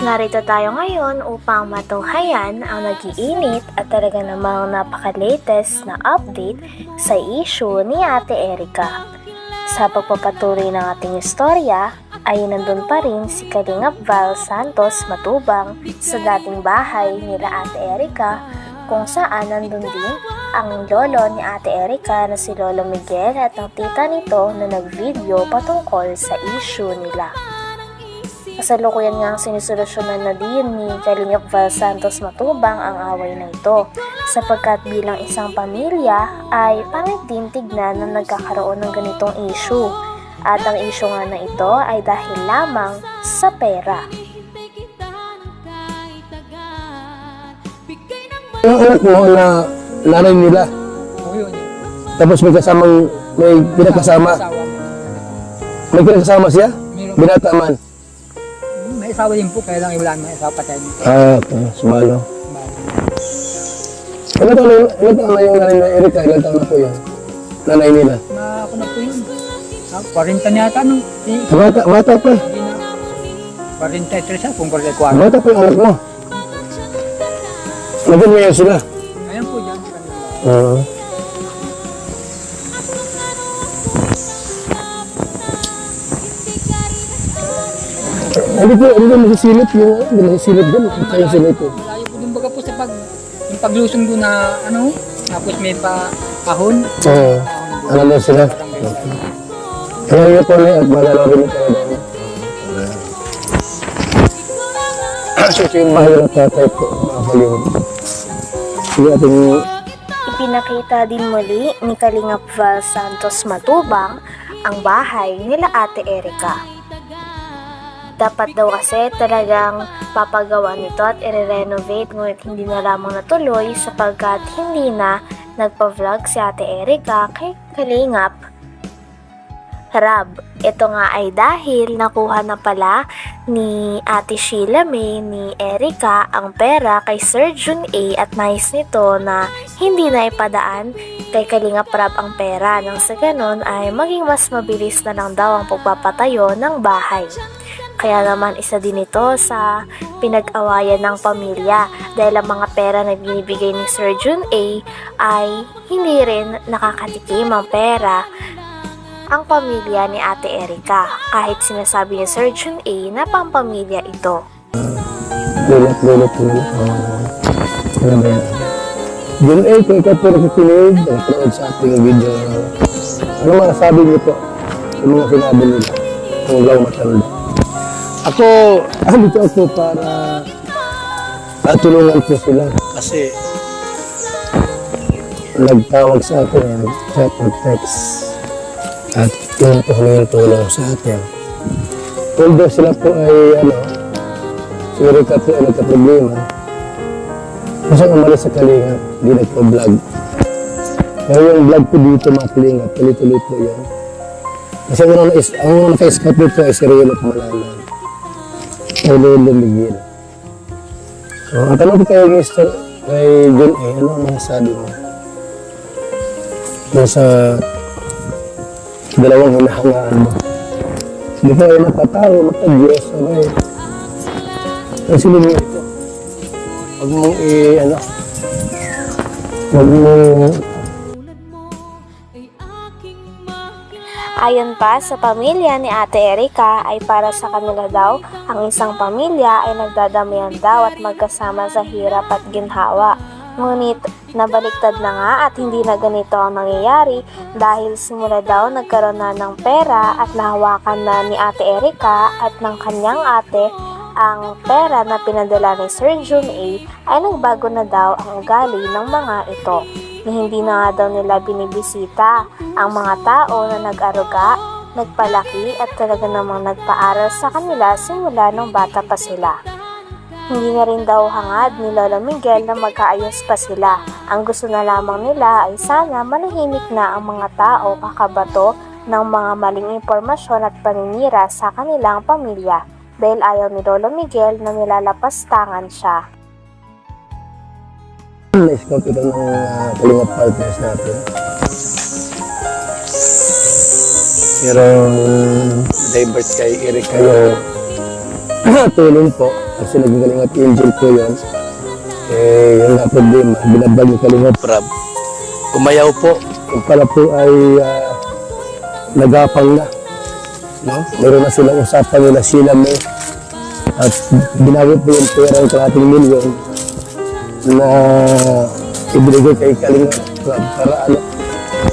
Narito tayo ngayon upang matunghayan ang nag-iinit at talaga namang napaka-latest na update sa issue ni Ate Erica. Sa pagpapatuloy ng ating istorya ay nandun pa rin si Kalingap Val Santos Matubang sa dating bahay nila Ate Erica, kung saan nandun din ang lolo ni Ate Erica na si Lolo Miguel at ang tita nito na nag-video patungkol sa issue nila. Kasalukuyan nga ang sinisolusyonan na din ni Kalingap Val Santos Matubang ang away na ito, sapagkat bilang isang pamilya ay pangit din tignan na nagkakaroon ng ganitong issue. At ang issue nga na ito ay dahil lamang sa pera. Yung anak mo na nanay nila. Tapos may pinakasama. May pinakasama siya? Binata man. May asawa din po, kaya lang wala may asawa patay. Okay. Sumalo. Ilan taon na yung nanay na Erica? Ilan taon na po yun? Nanay nila? Ako na po yun. 40 na yata, no? Bata pa. Hindi na. 43 siya, kung 44. Bata pa yung anak mo. Nagin mo yan sila? Ayan po dyan. Hindi nasisilip yung hindi nasisilip doon. Kaya silip po. Malayo po din baga po sa yung paglusong doon na, tapos may kahon. Oo. Alam mo sila? Kaya yun po na at malalawin ito na doon. So yung mahal na tatay po, mga kalingap. Sige ating... Ipinakita din muli ni Kalingap Val Santos Matubang ang bahay nila Ate Erica. Dapat daw kasi talagang papagawa nito at i-renovate, ngunit hindi na lamang natuloy sapagkat hindi na nagpa-vlog si Ate Erica kay Kalingap Rab. Ito nga ay dahil nakuha na pala ni Ate Sheila May ni Erica ang pera kay Sir Jun A at nais nito na hindi na ipadaan kay Kalingap Rab ang pera, nang sa ganon ay maging mas mabilis na lang daw ang pagpapatayo ng bahay. Kaya naman isa din ito sa pinag-awayan ng pamilya dahil ang mga pera na binibigay ni Sir Jun A ay hindi rin nakakatikim ang pera ang pamilya ni Ate Erica, kahit sinasabi ni Sir Jun A na pampamilya ito. Lulot. Ano ba yan? Jun A, kung ikaw po nakikinig, nakapanood sa ating video, ano masasabi niyo po sa mga sinabi nila kung lang matanda? Dito ako para tulungan po sila kasi nagtawag sa akin, chat or text at yun po humingi tulong sa atin. Although sila po ay siguro ka po ay nagka-problema kasi umalis sa Kalingap, di nagpa-vlog. Pero yung vlog po dito mga Kalingap, tuloy-tuloy po yan. Kasi ang naka-scout dito ay si Riel at Malaman. Ay Lolo Miguel. So, ang tanong ko kayo kay Jun A, ano ang masasabi mo? Sa dalawang hinahangaan mo. Hindi ko ay matatao, matag-Diyos. Okay. Ang sinunod ito. Huwag mong huwag mong... Ayon pa sa pamilya ni Ate Erica ay para sa kanila daw, ang isang pamilya ay nagdadamihan daw at magkasama sa hirap at ginhawa. Ngunit nabaliktad na nga at hindi na ganito ang nangyayari dahil simula daw nagkaroon na ng pera at nahawakan na ni Ate Erica at ng kanyang ate ang pera na pinadala ni Sir Jun A ay nagbago na daw ang ugali ng mga ito. Na hindi na nga daw nila binibisita ang mga tao na nag-aruga, nagpalaki at talaga namang nagpaaral sa kanila simula nung bata pa sila. Hindi na rin daw hangad ni Lolo Miguel na magkaayos pa sila. Ang gusto na lamang nila ay sana manahimik na ang mga tao kakabato ng mga maling impormasyon at paninira sa kanilang pamilya dahil ayaw ni Lolo Miguel na nilalapastangan siya. Na-scout ito ng Kalingap partners natin. Pero divert kay Erica yung tulong po kasi naging Kalingap Angel po yun. Eh, yung nga problema, binabag yung Kalingap Rab. Umayaw po. Yung pala po ay nagapang na. No? Meron na silang usapan nila sila mo. At binawi po yung pera ng 1 milyon na ibinigay kay Kalingap Rab para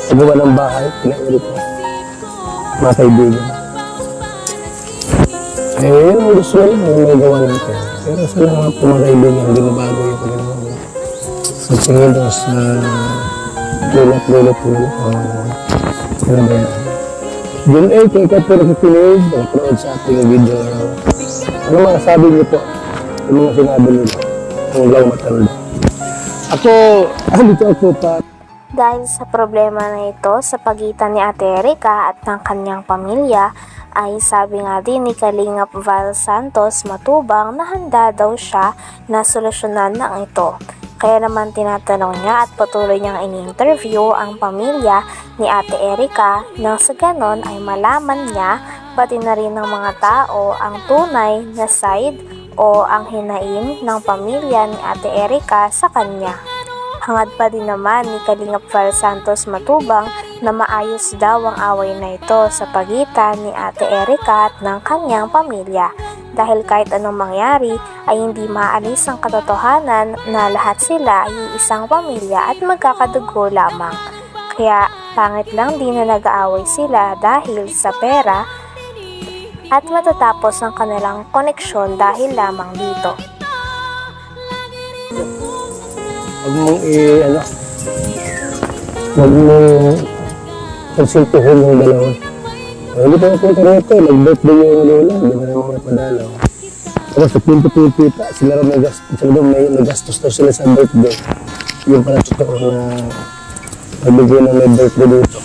pagawa ng bahay, pinailit mo. Mga kaibigan. Eh, yun ang gusto nila na may gawa natin. Pero sa mga po mga kaibigan, hindi mabago yung pagkakagawa. Sa tingin doon sa lulot-lulot nila. Ano ba yan? June 8, kung ikaw po nakikinig, napanood sa ating video. Ano mga sabi niyo po? Yung mga sinabi nila. Ang law matanda. Ako, dito ako pa. Dahil sa problema na ito sa pagitan ni Ate Erica at ng kanyang pamilya, ay sabi nga din ni Kalingap Val Santos Matubang na handa daw siya na solusyonan ng ito. Kaya naman tinatanong niya at patuloy niyang ini-interview ang pamilya ni Ate Erica nang sa ganon ay malaman niya pati na rin ng mga tao ang tunay na side o ang hinaing ng pamilya ni Ate Erica sa kanya. Hangad pa din naman ni Kalingap Val Santos Matubang na maayos daw ang away na ito sa pagitan ni Ate Erica at ng kanyang pamilya. Dahil kahit anong mangyari ay hindi maalis ang katotohanan na lahat sila ay isang pamilya at magkakadugo lamang. Kaya pangit lang din na nag-aaway sila dahil sa pera at matatapos ang kanilang koneksyon dahil lamang dito. Huwag mong huwag mong konsultuhin yung dalawa. Hindi pa napunta rito, nag-birthday yung lola, hindi na naman napadalaw. Pero sa pinto-pinto, sila rin may gastos daw sila sa birthday. Yung pala totoo na nagbigay na may birthday dito.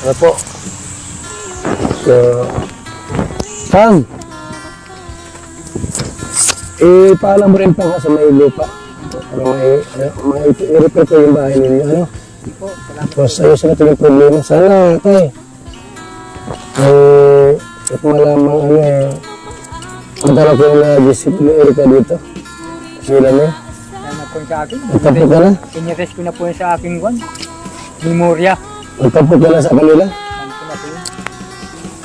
Ano po? So, paalam mo rin po kasi may lupa. I-repair ko yung bahay ninyo, ano? Tapos ayusin natin yung problema. Sana, tay, at malamang madala ko yung nag-isip ni Erica dito. Sila mo. Yan po sa akin. Magtampo ka na? Inirest ko na po sa aking memorya. Magtampo ka na sa kanila? Yan po na po yun.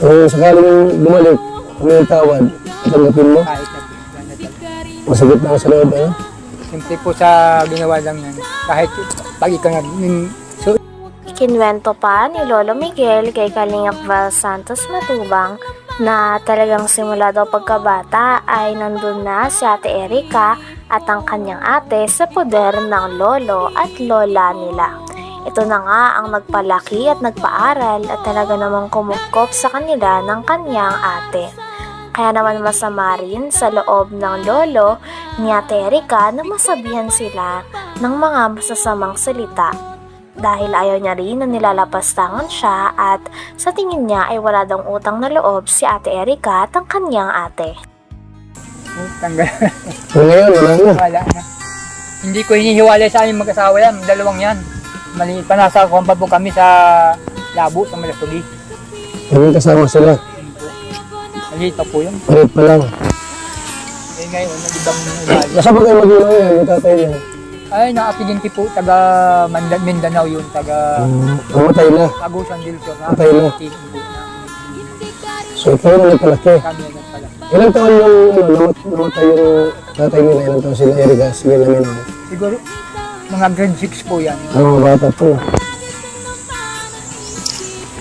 Kung sakaling bumalik, kung may tawad, tanggapin mo? Kahit na po. Yan na talaga. Masagit na ako sa loob, ano? Simple po sa ginawa lang yan. Kahit pag ikaw nga, Ikinwento pa ni Lolo Miguel kay Kalingap Val Santos Matubang na talagang simula daw pagkabata ay nandun na si Ate Erica at ang kanyang ate sa poder ng lolo at lola nila. Ito na nga ang nagpalaki at nagpaaral at talaga namang kumukop sa kanila ng kanyang ate. Kaya naman masama rin sa loob ng lolo ni Ate Erica na masabihan sila ng mga masasamang salita. Dahil ayaw niya rin na nilalapastangan siya at sa tingin niya ay wala daw utang na loob si Ate Erica at ang kanyang ate. tanggal. Ngayon, wala na. Wala na. Hindi ko hinihiwalay sa aming mag-asawa yan. Dalawang yan. Maliit pa, nasa kompa po kami sa Labo, sa Malasugi. Ngayon kasama sila. Maliit pa po yun. Palit pa lang. Eh ngayon, nag-ibang ugali. Nasa ba kayo mag-ilaw yan, yung tatay niya? Ay, nakasidente po, taga Mindanao yun, taga Namatay na. Agusan del Sur. Patay na. So ikaw na nagpalaki. Kami yan pala. Ilang taon yung namatay yung tatay nila? Ilang taon sila Erica? Sige namin. Siguro, mga grade 6 po yan. Ang mga bata po.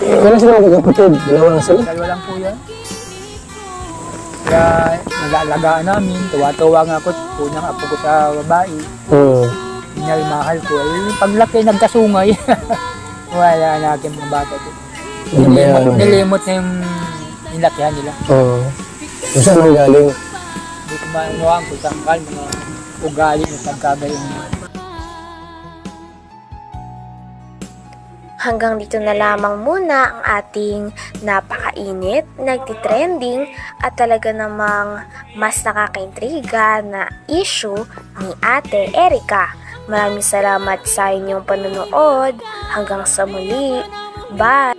Wala sila magkakapatid. Dalawa na sila. Dalawa lang po yan. Kaya nag-aalagaan namin, tuwa-tuwa nga ako, unang apo ko sa babae. Mahal ko. Eh, paglaki, nagkasungay. Wala na aking mga bata ko. Nilimot na yung nilakihan nila. Oo. Kung saan ang galing? Hindi ko manuwaan kung sangkal, mga ugali ng pagkagaling. Hanggang dito na lamang muna ang ating napakainit, nagtitrending at talaga namang mas nakakaintriga na issue ni Ate Erica. Maraming salamat sa inyong panonood. Hanggang sa muli. Bye!